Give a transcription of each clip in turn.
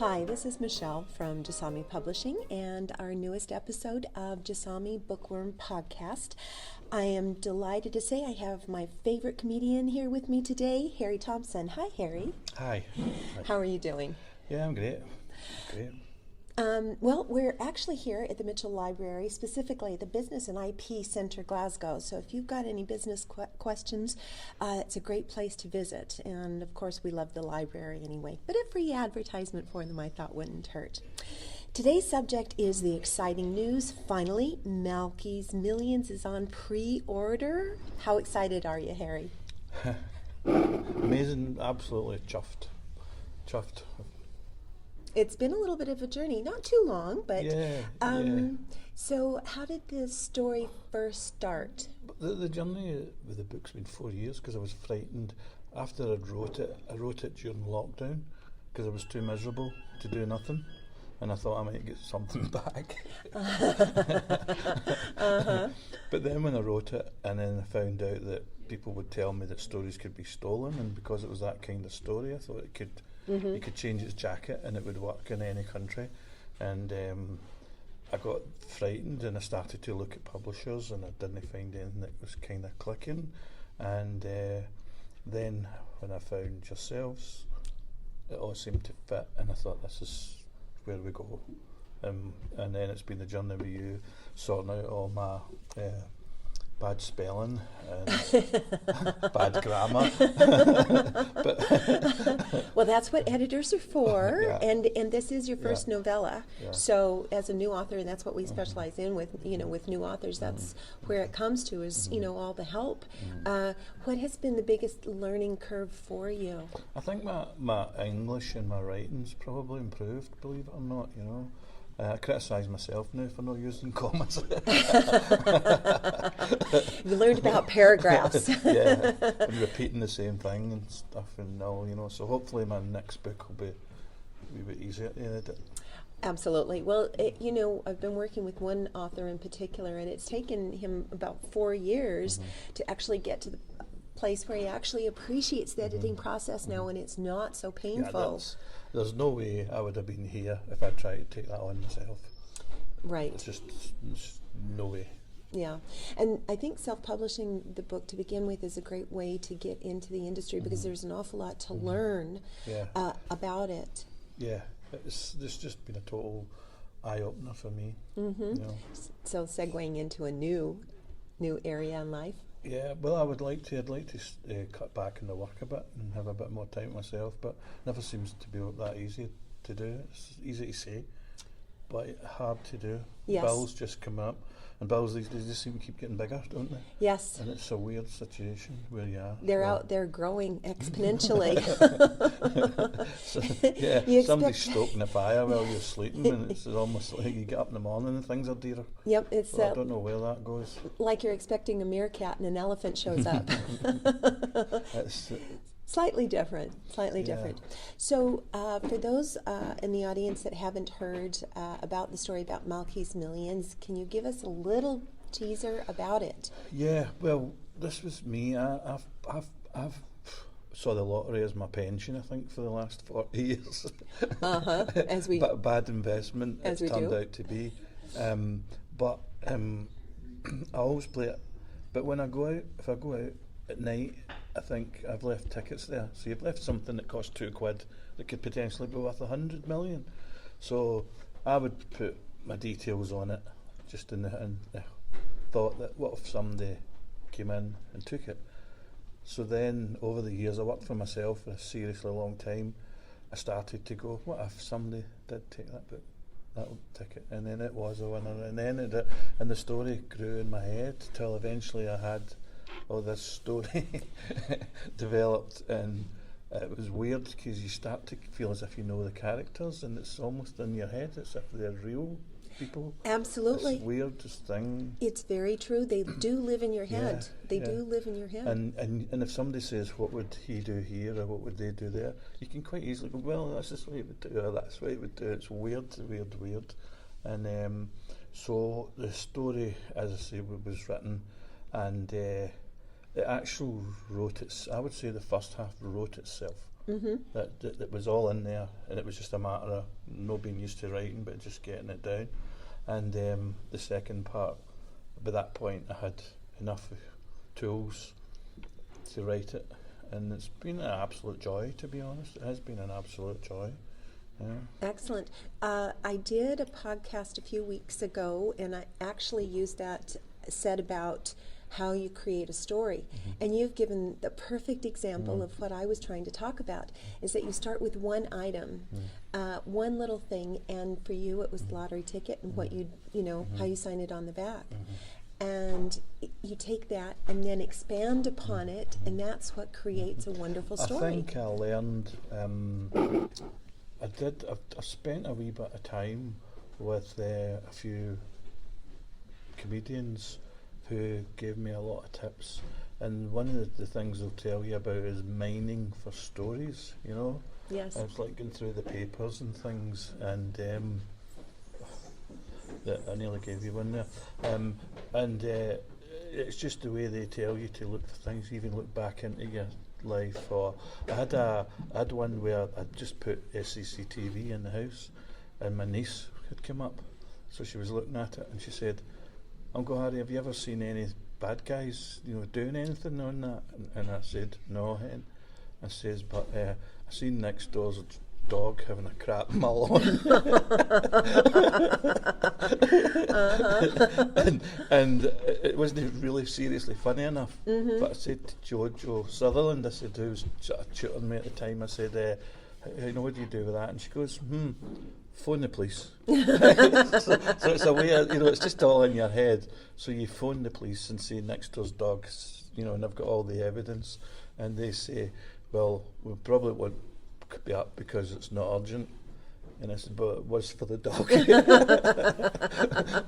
Hi, this is Michèle from Jasami Publishing and our newest episode of Jasami Bookworm Podcast. I am delighted to say I have my favorite comedian here with me today, Harry Thompson. Hi, Harry. Hi. How are you doing? Yeah, I'm great. Great. Well, we're actually here at the Mitchell Library, specifically the Business and IP Centre, Glasgow. So if you've got any business questions, it's a great place to visit. And of course, we love the library anyway. But a free advertisement for them I thought wouldn't hurt. Today's subject is the exciting news. Finally, Malky's Millions is on pre-order. How excited are you, Harry? Amazing, absolutely chuffed. Chuffed. It's been a little bit of a journey, not too long, but Yeah. So how did the story first start? The journey with the book's been 4 years because I was frightened. After I wrote it during lockdown because I was too miserable to do nothing, and I thought I might get something back. But then when I wrote it, and then I found out that people would tell me that stories could be stolen, and because it was that kind of story, I thought it could. You could change its jacket and it would work in any country. And I got frightened and I started to look at publishers and I didn't find anything that was kind of clicking. And then when I found yourselves, it all seemed to fit and I thought this is where we go. And then it's been the journey with you, sorting out all my bad spelling and bad grammar. Well, that's what editors are for, Yeah. and this is your first novella. Yeah. So, as a new author, and that's what we specialize in with with new authors. That's where it comes to is all the help. What has been the biggest learning curve for you? I think my English and my writing's probably improved, believe it or not. I criticise myself now for not using commas. You learned about paragraphs. Yeah, and repeating the same thing and stuff and all, so hopefully my next book will be a wee bit easier to edit. Absolutely. Well, I've been working with one author in particular, and it's taken him about 4 years to actually get to the place where he actually appreciates the editing process now, and it's not so painful. Yeah, there's no way I would have been here if I tried to take that on myself. Right. It's just no way. Yeah, and I think self-publishing the book to begin with is a great way to get into the industry because there's an awful lot to learn about it. Yeah, it's just been a total eye-opener for me. So segueing into a new area in life. Yeah, well, I'd like to cut back in the work a bit and have a bit more time myself, but never seems to be that easy to do. It's easy to say, but hard to do. Yes. Bills just come up, and bills these days just seem to keep getting bigger, don't they? Yes. And it's a weird situation where you are. They're out there growing exponentially. Somebody's stoking the fire while you're sleeping, and it's almost like you get up in the morning and things are dearer. Yep, it's So I don't know where that goes. like you're expecting a meerkat and an elephant shows up. Slightly different. So for those in the audience that haven't heard about the story about Malky's Millions, can you give us a little teaser about it? Yeah, well, this was me. I've saw the lottery as my pension, I think, for the last 40 years. As we bad investment as it's we turned do. out to be. But I always play it. But when if I go out at night, I think I've left tickets there. So you've left something that cost £2 that could potentially be worth 100 million. So I would put my details on it, just in the thought that what if somebody came in and took it. So then over the years I worked for myself for a seriously long time. I started to go, what if somebody did take that book, that ticket, and then it was a winner, and then and the story grew in my head till eventually I had this story developed, and it was weird because you start to feel as if you know the characters and it's almost in your head as if they're real people. Absolutely. It's the weirdest thing. It's very true. They do live in your head. They yeah. do live in your head. And if somebody says, what would he do here or what would they do there, you can quite easily go, well, that's this way it would do, or that's the way it would do. It's weird. And so the story, as I say, was written, and it actually wrote I would say the first half wrote itself. that was all in there, and it was just a matter of not being used to writing, but just getting it down. And the second part, by that point, I had enough tools to write it, and it's been an absolute joy, to be honest. It has been an absolute joy. Yeah. Excellent. I did a podcast a few weeks ago, and I actually used that, said about how you create a story. And you've given the perfect example of what I was trying to talk about, is that you start with one item, one little thing, and for you it was the lottery ticket and what you know, how you sign it on the back. And you take that and then expand upon it, and that's what creates a wonderful story. I think I learned, I spent a wee bit of time with a few comedians who gave me a lot of tips, and one of the things they'll tell you about is mining for stories, you know. Yes. It's like going through the papers and things, and I nearly gave you one there. It's just the way they tell you to look for things, even look back into your life. Or I had one where I'd just put SCTV in the house, and my niece had come up, so she was looking at it, and she said, "Uncle Harry, have you ever seen any bad guys, doing anything on that?" And I said, "No, hen." I says, "But I seen next door's dog having a crap in my lawn." and it wasn't really seriously funny enough. But I said to Jojo Sutherland, I said, who was tutoring me at the time, I said, what do you do with that? And she goes, phone the police. so it's a way of, it's just all in your head. So you phone the police and say next door's dogs, and I've got all the evidence, and they say, well, we probably won't be up because it's not urgent. And I said, but it was for the dog.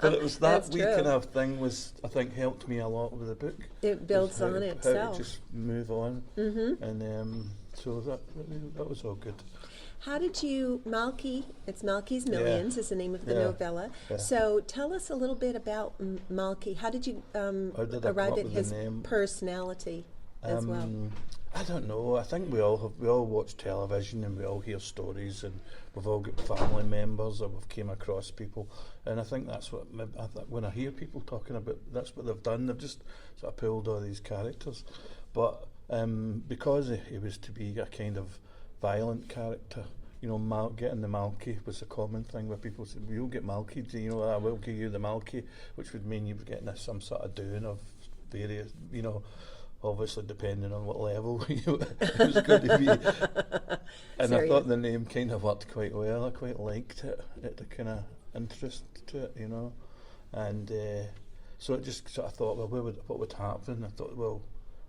But it was that wee kind of thing I think helped me a lot with the book. It builds on itself. How to just move on. And so that was all good. How did you, Malky, it's Malky's Millions is the name of the novella. Yeah. So tell us a little bit about Malky. How did you arrive at his personality as well? I don't know. I think we all watch television and we all hear stories, and we've all got family members or we've came across people, and I think that's what when I hear people talking about, that's what they've done. They've just sort of pulled all these characters, but because he was to be a kind of violent character, getting the Malky was a common thing where people said, "You'll get Malky, I will give you the Malky," which would mean you were getting some sort of doing of various, obviously depending on what level it was going to be. And I thought the name kind of worked quite well. I quite liked it. It had a kind of interest to it, And so it just sort of thought, well, what would happen? I thought, well,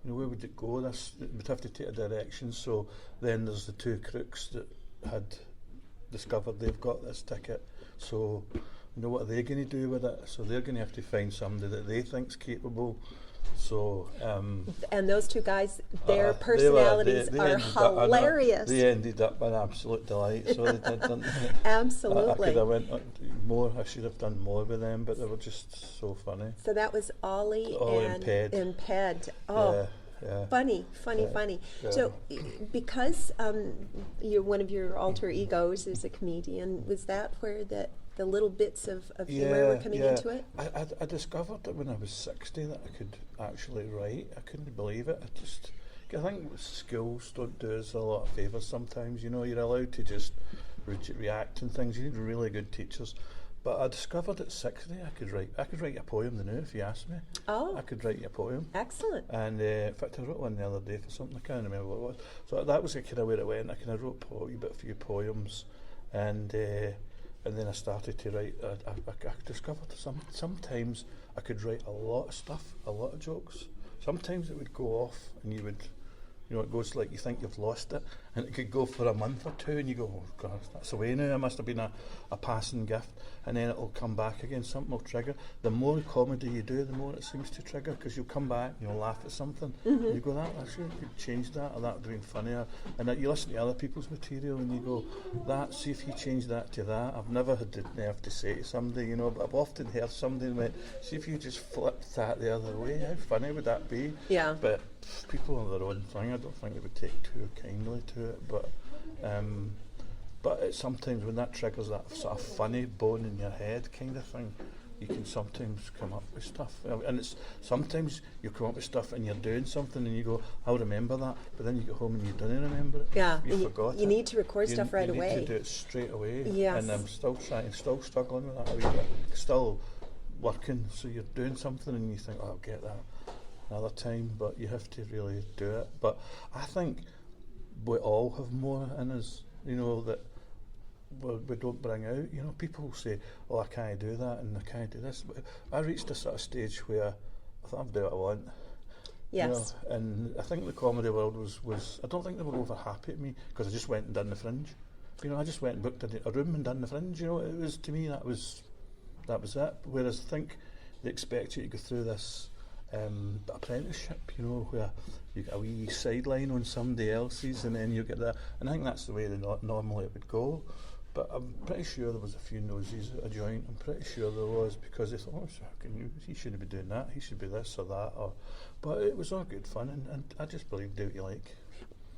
where would it go? It would have to take a direction. So then there's the two crooks that had discovered they've got this ticket. So, what are they going to do with it? So they're going to have to find somebody that they think's capable. So and those two guys, their personalities are hilarious. They ended up an absolute delight. So they did, didn't they? Absolutely. I could have went more. I should have done more with them, but they were just so funny. So that was Ollie and Ped. Oh. Yeah. Funny. Yeah. So, because one of your alter egos is a comedian, was that where the little bits of humor were coming into it? I discovered that when I was 60 that I could actually write. I couldn't believe it. I think schools don't do us a lot of favours sometimes. You're allowed to just react and things. You need really good teachers. But I discovered at 60 I could write a poem now if you asked me. Oh. I could write you a poem. Excellent. And in fact I wrote one the other day for something, I can't remember what it was. So that was kind of where it went. I kind of wrote a few poems, and then I started to write. I discovered sometimes I could write a lot of stuff, a lot of jokes. Sometimes it would go off and you would, it goes like you think you've lost it, and it could go for a month or two and you go, oh God, that's away now, it must have been a passing gift, and then it'll come back again, something will trigger. The more comedy you do, the more it seems to trigger, because you'll come back and you'll laugh at something, and you go, that actually could change that, or that would have been funnier, and you listen to other people's material and you go, see if you change that to that. I've never had the nerve to say to somebody, but I've often heard somebody went, see if you just flipped that the other way, how funny would that be? Yeah. But people are their own thing. I don't think they would take too kindly to it, but it's sometimes when that triggers that sort of funny bone in your head kind of thing, you can sometimes come up with stuff. And it's sometimes you come up with stuff and you're doing something and you go, I'll remember that, but then you get home and you don't remember it. Yeah, you forgot it. You need to record stuff right away. You need to do it straight away. Yes. And I'm still struggling with that a wee bit. Still working, so you're doing something and you think, oh, I'll get that another time, but you have to really do it. But I think we all have more in us, that we don't bring out. People say, oh, I can't do that and I can't do this. But I reached a sort of stage where I thought I'll do what I want. Yes. And I think the comedy world was I don't think they were over happy at me because I just went and done the Fringe. I just went and booked a room and done the Fringe. It was, to me, that was it. Whereas I think they expect you to go through this apprenticeship, where you get a wee sideline on somebody else's and then you get that. And I think that's the way normally it would go. But I'm pretty sure there was a few noses at a joint. I'm pretty sure there was, because they thought, oh, he shouldn't be doing that. He should be this or that. But it was all good fun, and I just believe do what you like.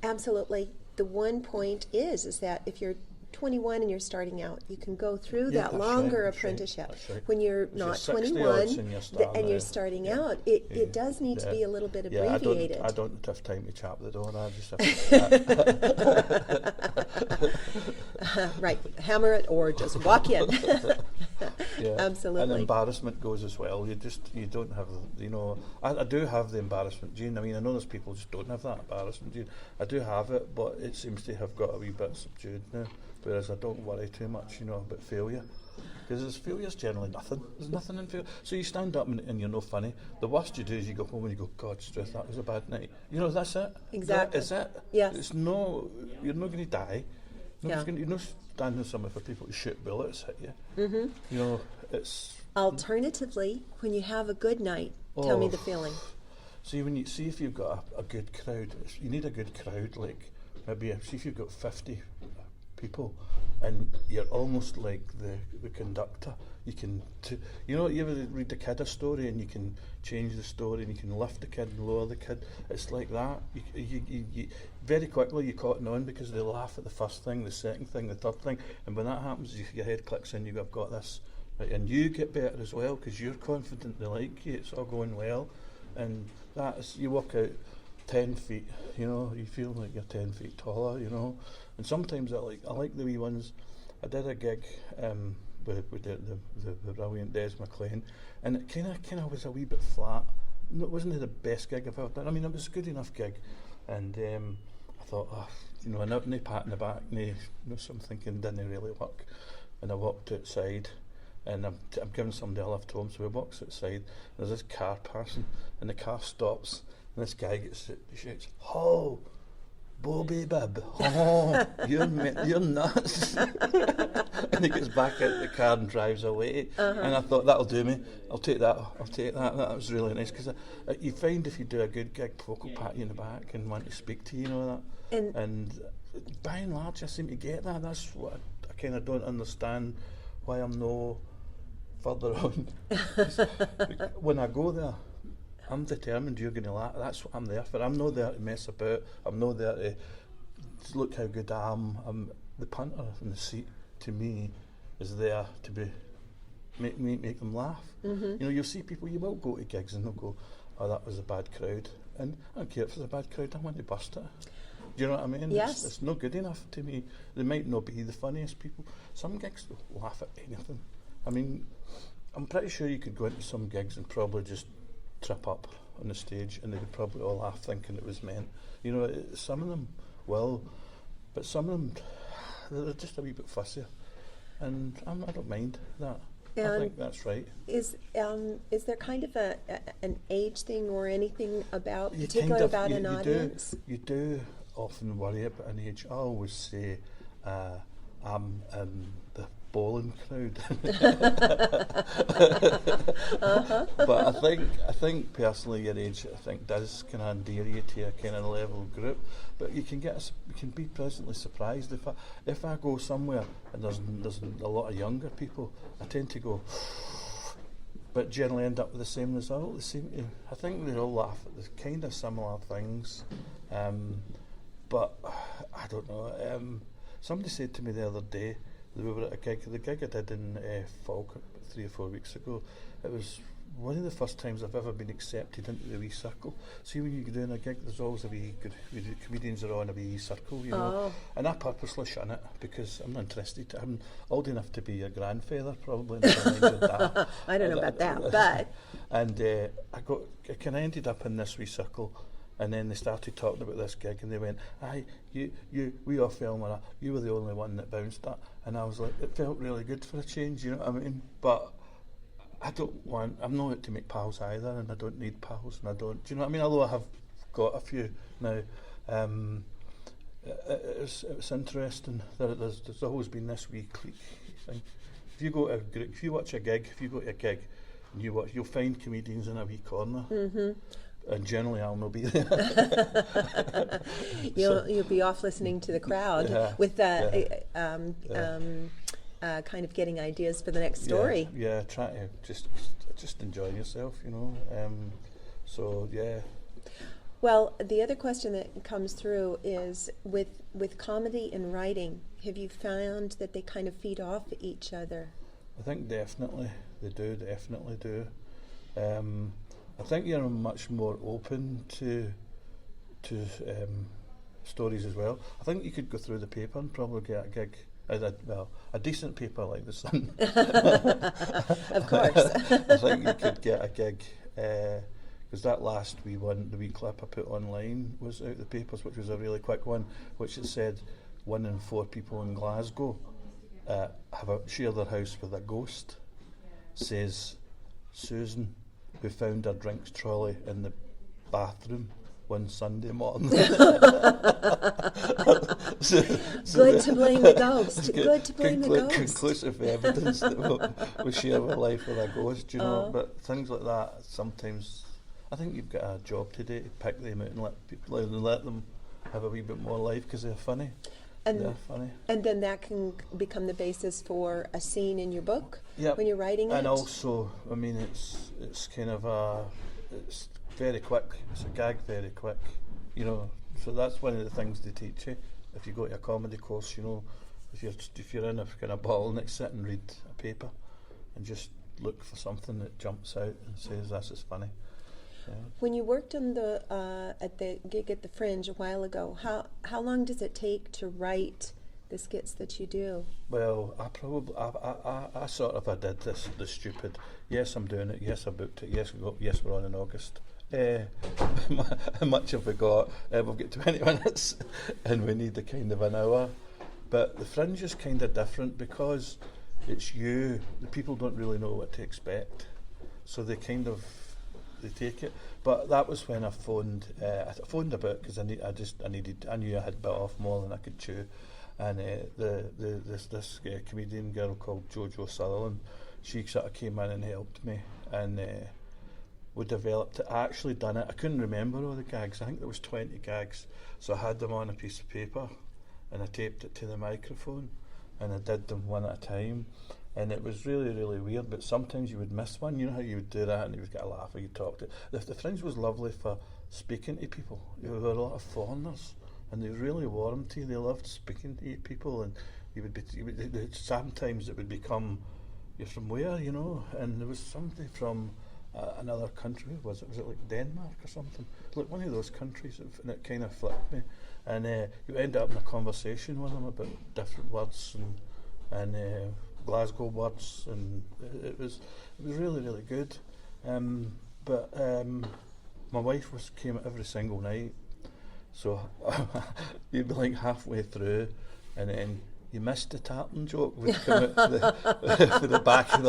Absolutely. The one point is that if you're 21 and you're starting out, you can go through that longer apprenticeship. Right. When you're not 21 and you're starting out, it does need to be a little bit abbreviated. I don't have time to chap the door. I just have to right, hammer it or just walk in. Absolutely. And embarrassment goes as well. You don't have, I do have the embarrassment gene. I mean, I know there's people who just don't have that embarrassment gene. I do have it, but it seems to have got a wee bit subdued now. Whereas I don't worry too much, about failure. Because failure's generally nothing. There's nothing in failure. So you stand up and you're no funny. The worst you do is you go home and you go, God, Struth, that was a bad night. That's it. Exactly. That is it. Yes. You're not going to die. You're not standing somewhere for people to shoot bullets at you. Mm-hmm. It's... Alternatively, when you have a good night, tell me the feeling. See, if you've got a good crowd, you need a good crowd, like maybe, see if you've got 50 people and you're almost like the conductor. You can you ever read the kid a story and you can change the story and you can lift the kid and lower the kid. It's like that. You very quickly you cotton on because they laugh at the first thing, the second thing, the third thing, and when that happens your head clicks in, I've got this, right? And you get better as well because you're confident they like you, it's all going well, and that's, you walk out 10 feet, you feel like you're 10 feet taller, and sometimes I like the wee ones. I did a gig with the brilliant Des McLean, and it kind of was a wee bit flat. No, it wasn't the best gig I've ever done. I mean, it was a good enough gig, and I thought, no pat in the back, so I'm thinking didn't really work, and I walked outside. And I'm giving somebody a lift home, so he walks outside, and there's this car passing, and the car stops, and this guy shouts, "Oh, Bobby Bib, oh, you're nuts!" And he gets back out the car and drives away. And I thought, that'll do me. I'll take that. That was really nice, because you find if you do a good gig, folk will pat you in the back and want to speak to you, And by and large, I seem to get that. That's what I kind of don't understand. Why I'm no further on. When I go there, I'm determined you're going to laugh. That's what I'm there for. I'm not there to mess about. I'm not there to look how good I am. The punter in the seat, to me, is there to make them laugh. Mm-hmm. You'll see people, you will go to gigs and they'll go, oh, that was a bad crowd. And I don't care if it's a bad crowd, I want to bust it. Do you know what I mean? Yes. It's not good enough to me. They might not be the funniest people. Some gigs will laugh at anything. I mean, I'm pretty sure you could go into some gigs and probably just trip up on the stage and they would probably all laugh thinking it was meant. Some of them will, but some of them, they're just a wee bit fussier. And I don't mind that. I think that's right. Is there kind of an age thing or anything about, particularly about an audience? You do often worry about an age. I always say I'm the bowling crowd. But I think personally your age does kind of endear you to a kind of level group. But you can be pleasantly surprised if I go somewhere and there's a lot of younger people. I tend to go, but generally end up with the same result. They seem to, I think they all laugh at the kind of similar things, but I don't know. Somebody said to me the other day, we were at the gig I did in Falkirk 3 or 4 weeks ago. It was one of the first times I've ever been accepted into the wee circle. See, when you're doing a gig, there's always a wee comedians are on a wee circle, you know. And I purposely shun it because I'm not interested. I'm old enough to be your grandfather, probably. That. I don't know about that, but and I kind of ended up in this wee circle. And then they started talking about this gig, and they went, "Aye, we all fell in. You were the only one that bounced that." And I was like, it felt really good for a change, you know what I mean? But I'm not out to make pals either, and I don't need pals, and I don't, do you know what I mean? Although I have got a few now. It's interesting. There's always been this wee clique thing. If you go to if you watch a gig, if you go to a gig, and you'll find comedians in a wee corner. Mm-hmm. And generally I'll not be there. You'll be off listening to the crowd with kind of getting ideas for the next story. Yeah, try to just enjoy yourself, you know. So yeah. Well, the other question that comes through is with comedy and writing, have you found that they kind of feed off each other? I think definitely they do. I think you're much more open to stories as well. I think you could go through the paper and probably get a gig, a decent paper like The Sun. Of course. I think you could get a gig, because that last wee one, the wee clip I put online was out the papers, which was a really quick one, which it said 1 in 4 people in Glasgow share their house with a ghost, says Susan, who found her drinks trolley in the bathroom one Sunday morning. Good to blame the ghost. Good to blame the ghost. Conclusive evidence that we share our life with a ghost, you know. But things like that, sometimes I think you've got a job today to pick them out and let them have a wee bit more life because they're funny. They're funny. And then that can become the basis for a scene in your book when you're writing it. And also, I mean, it's kind of it's very quick. It's a gag very quick, you know. So that's one of the things they teach you if you go to a comedy course. You know, if you're in a kind of bottleneck, sit and read a paper, and just look for something that jumps out and says this is funny. When you worked on at the gig at the Fringe a while ago, how long does it take to write the skits that you do? Well, I sort of did the stupid. Yes, I'm doing it. Yes, I booked it. Yes, we're on in August. How much have we got? We've got 20 minutes, and we need a kind of an hour. But the Fringe is kind of different because it's you. The people don't really know what to expect, so they take it. But that was when I phoned a bit because I knew I had bit off more than I could chew, and this comedian girl called Jojo Sutherland, she sort of came in and helped me, and we developed it. I actually done it. I couldn't remember all the gags. I think there was 20 gags, so I had them on a piece of paper, and I taped it to the microphone, and I did them one at a time. And it was really, really weird, but sometimes you would miss one. You know how you would do that and you would get a laugh or you talked to. The Fringe was lovely for speaking to people. There were a lot of foreigners and they were really warm to you. They loved speaking to people, and sometimes it would become, you're from where, you know? And there was somebody from another country. Was it like Denmark or something? Like one of those countries, and it kind of flipped me. And you end up in a conversation with them about different words and Glasgow words, and it was really, really good. But my wife came every single night, so you'd be like halfway through, and then you missed the tartan joke would come out for the back of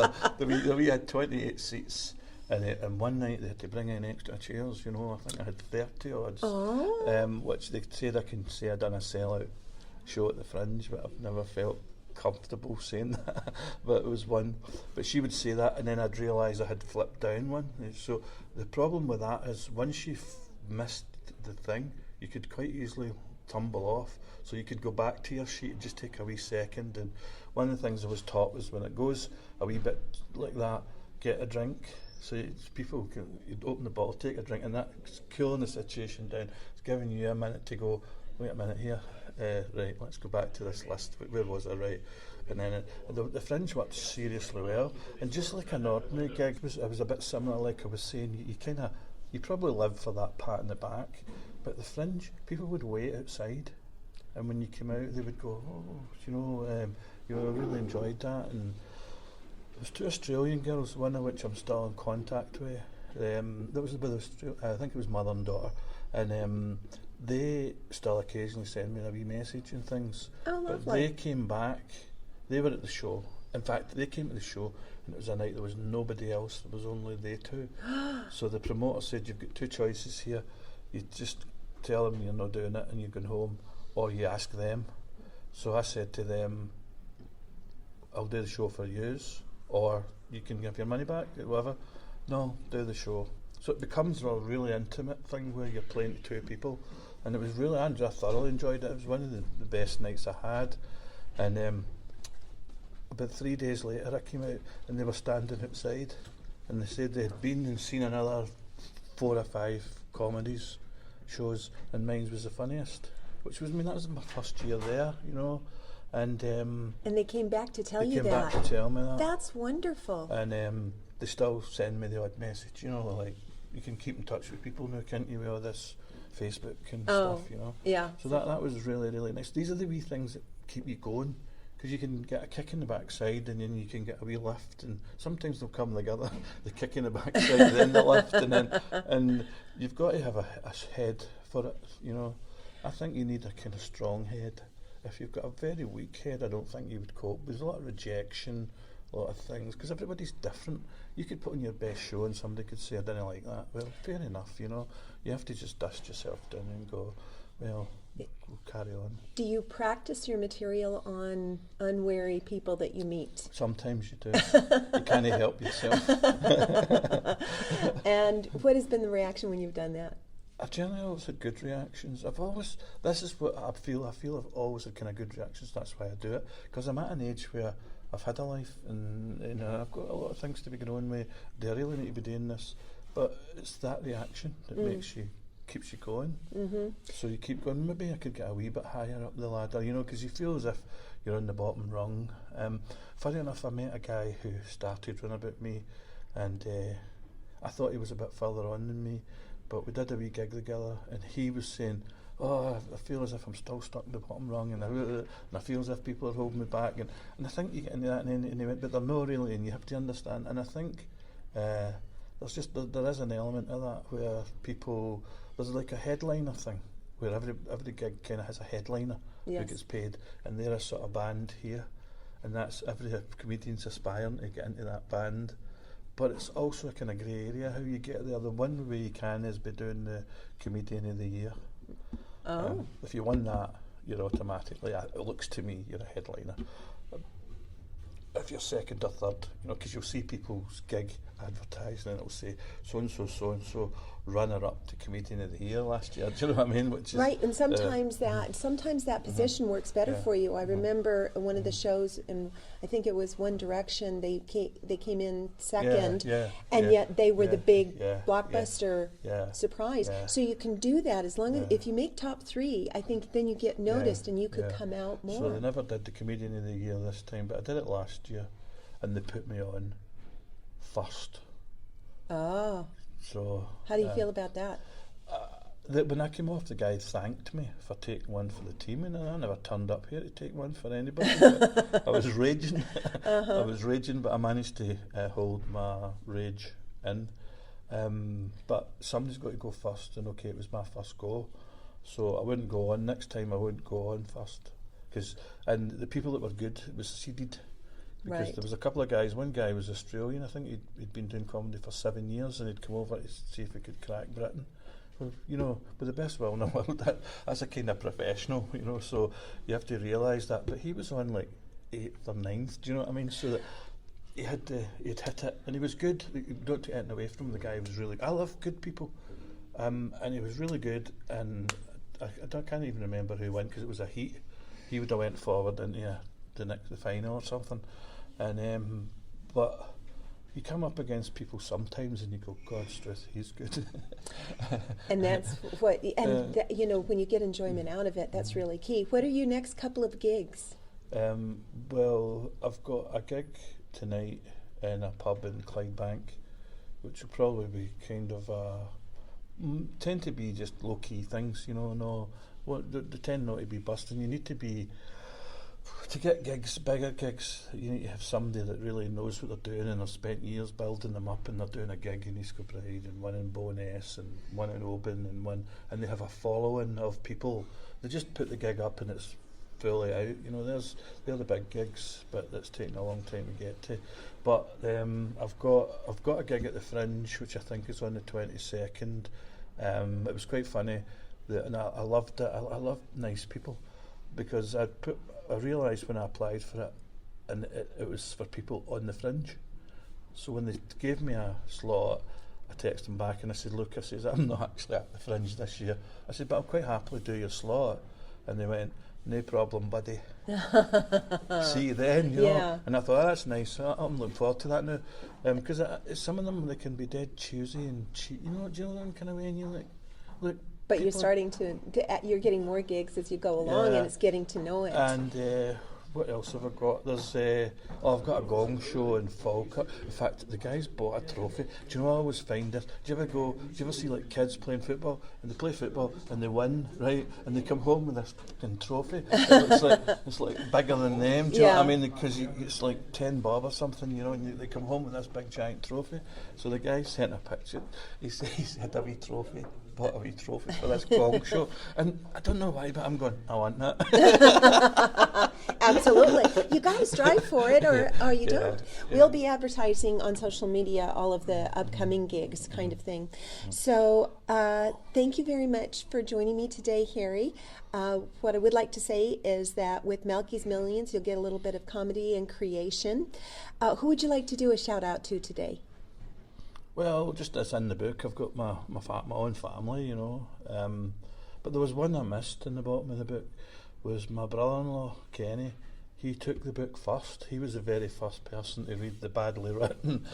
we had 28 seats, and one night they had to bring in extra chairs. You know, I think I had 30 odds, which they said I can say I done a sellout show at the Fringe, but I've never felt comfortable saying that. But it was one. But she would say that, and then I'd realise I had flipped down one. So the problem with that is once you missed the thing, you could quite easily tumble off. So you could go back to your sheet and just take a wee second. And one of the things I was taught was when it goes a wee bit like that, get a drink. So people can, you'd open the bottle, take a drink, and that's cooling the situation down. It's giving you a minute to go, wait a minute here, right, let's go back to this list, where was I, right? And then the Fringe worked seriously well, and just like an ordinary gig, it was a bit similar, like I was saying, you probably live for that pat in the back, but the Fringe, people would wait outside, and when you came out, they would go, I really enjoyed that. And there was 2 Australian girls, one of which I'm still in contact with. That was I think it was mother and daughter, and they still occasionally send me a wee message and things. Oh, lovely. But they came back. They were at the show. In fact, they came to the show, and it was a night there was nobody else. There was only they 2. So the promoter said, "You've got 2 choices here. You just tell them you're not doing it and you're going home, or you ask them." So I said to them, "I'll do the show for yous, or you can give your money back, whatever." "No, do the show." So it becomes a really intimate thing where you're playing to 2 people, and it was really, I thoroughly enjoyed it. It was one of the best nights I had. And about 3 days later I came out and they were standing outside, and they said they had been and seen another 4 or 5 comedies shows, and mine was the funniest, which was, that was my first year there, and they came back to tell they you came that. back to tell me that. That's wonderful. And they still send me the odd message, like, you can keep in touch with people now, can't you, with all this Facebook and stuff, Yeah. So that was really, really nice. These are the wee things that keep you going, because you can get a kick in the backside, and then you can get a wee lift, and sometimes they'll come together, the kick in the backside, then the lift, and you've got to have a head for it, I think you need a kind of strong head. If you've got a very weak head, I don't think you would cope. There's a lot of rejection, a lot of things, because everybody's different. You could put on your best show and somebody could say, "I didn't like that." Well, fair enough, you have to just dust yourself down and go, well, we'll carry on. Do you practice your material on unwary people that you meet? Sometimes you do. You can't help yourself. And what has been the reaction when you've done that? I've generally always had good reactions. This is what I feel I've always had kind of good reactions. That's why I do it, because I'm at an age where I've had a life, and I've got a lot of things to be going on with. Do I really need to be doing this? But it's that reaction that keeps you going. Mm-hmm. So you keep going. Maybe I could get a wee bit higher up the ladder, because you feel as if you're on the bottom rung. Funny enough, I met a guy who started running about me, and I thought he was a bit further on than me, but we did a wee gig together, and he was saying, "Oh, I feel as if I'm still stuck in the bottom rung, and I feel as if people are holding me back." And I think you get into that, and he went, "But they're not really," and you have to understand. And I think there is an element of that where there's like a headliner thing, where every gig kind of has a headliner who gets paid, and they're a sort of band here, and that's every comedian's aspiring to get into that band. But it's also a kind of grey area how you get there. The one way you can is by doing the Comedian of the Year. Oh. If you won that, you're automatically, it looks to me, you're a headliner. If you're second or third, because you'll see people's gig advertised, and it'll say so-and-so runner-up to Comedian of the Year last year. Do you know what I mean? Which is, right, and sometimes that position works better for you. I remember one of the shows, and I think it was One Direction. They came in second, and yet they were the big blockbuster surprise. Yeah. So you can do that as long as if you make top 3. I think then you get noticed, and you could come out more. So they never did the Comedian of the Year this time, but I did it last year, and they put me on first. Oh. So how do you feel about that? When I came off, the guy thanked me for taking one for the team, and I never turned up here to take one for anybody. I was raging. I was raging, but I managed to hold my rage in. But somebody's got to go first, and it was my first go, so I wouldn't go on. Next time I wouldn't go on first, and the people that were good, it was seeded. Because there was a couple of guys. One guy was Australian. I think he'd been doing comedy for 7 years, and he'd come over to see if he could crack Britain. Well, with the best will in the world, that's a kind of professional, so you have to realise that. But he was on like 8th or 9th, do you know what I mean? So that he'd hit it, and he was good. Don't take anything away from him. The guy was really, I love good people, and he was really good, and I can't even remember who won, because it was a heat. He would have went forward into the final or something. And but you come up against people sometimes and you go, God's truth, he's good. And that's what, and you know, when you get enjoyment out of it, that's really key. What are your next couple of gigs? Well, I've got a gig tonight in a pub in Clydebank, which will probably be kind of tend to be just low-key things, you know, they tend not to be busting. You need to get gigs, bigger gigs, you need to have somebody that really knows what they're doing and have spent years building them up, and they're doing a gig in East Kilbride and one in Bowness and one in Oban and they have a following of people. They just put the gig up and it's fully out, you know. They're the big gigs, but that's taken a long time to get to. But I've got a gig at the Fringe, which I think is on the 22nd. It was quite funny, and I loved it. I love nice people, because I realised when I applied for it, and it was for people on the Fringe. So when they gave me a slot, I texted them back and I said, look, I'm not actually at the Fringe this year. I said, but I'll quite happily do your slot. And they went, no problem, buddy. See you then, you know. And I thought, that's nice. I'm looking forward to that now, because some of them, they can be dead choosy and cheap. You know, do you know that kind of way? And you're like, look. But you're starting you're getting more gigs as you go along, and it's getting to know it. And what else have I got? There's I've got a gong show in Falkirk. In fact, the guys bought a trophy. Do you know, I always find it. Do you ever see like kids playing football, and they play football and they win, right? And they come home with this fucking trophy. It's like bigger than them. Do you know what I mean? Because it's like 10 bob or something, you know, and they come home with this big giant trophy. So the guy sent a picture. He said a wee trophy. Bought a wee trophy for this gong show, and I don't know why, but I'm going, I want that. Absolutely, you got to strive for it, or you don't. We'll be advertising on social media all of the upcoming gigs, kind of thing. So thank you very much for joining me today, Harry. What I would like to say is that with Malky's Millions, you'll get a little bit of comedy and creation. Who would you like to do a shout out to today? Well, just as in the book, I've got my own family, you know. But there was one I missed in the bottom of the book, was my brother-in-law, Kenny. He took the book first. He was the very first person to read the badly written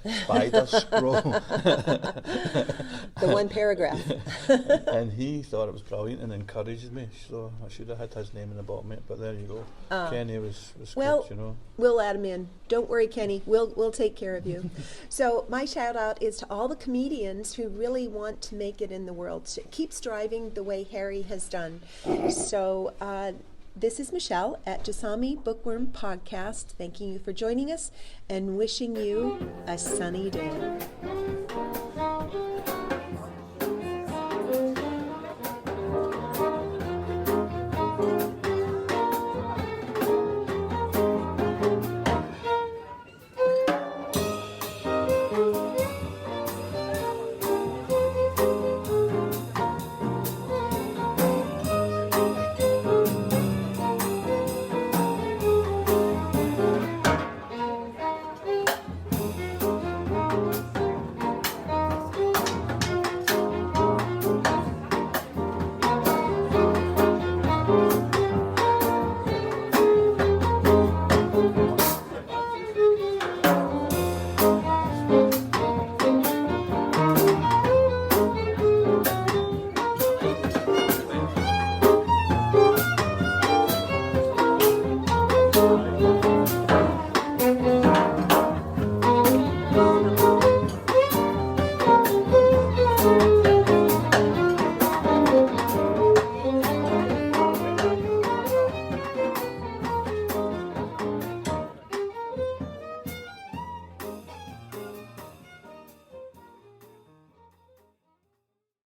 spider scroll. The one paragraph. And he thought it was brilliant and encouraged me. So I should have had his name in the bottom of it, but there you go. Kenny was good, you know. We'll add him in. Don't worry, Kenny. We'll take care of you. So my shout out is to all the comedians who really want to make it in the world. Keep striving the way Harry has done. So this is Michèle at Jasami Bookworm Podcast, thanking you for joining us and wishing you a sunny day.